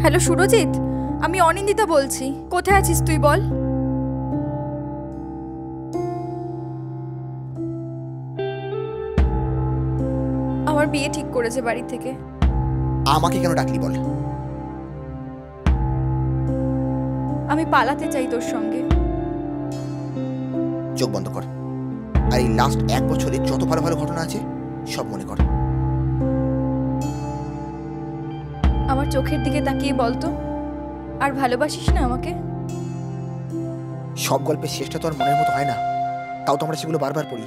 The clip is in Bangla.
হ্যালো সুরজিৎ, আমি অনিন্দিতা বলছি। কোথায় আছিস তুই বল? আমার বিয়ে ঠিক করেছে বাড়ি থেকে। আমাকে কেন ডাকলি বল? আমি পালাতে চাই তোর সঙ্গে। চোখ বন্ধ কর, আর এই লাস্ট 1 বছরে যত ভালো ভালো ঘটনা আছে সব মনে কর। আমার চোখের দিকে তাকিয়ে বলতো, আর ভালোবাসিস না আমাকে? সব গল্পের শেষটা তো আর মনের মতো হয় না, তাও তো আমরা সেগুলো বারবার পড়ি।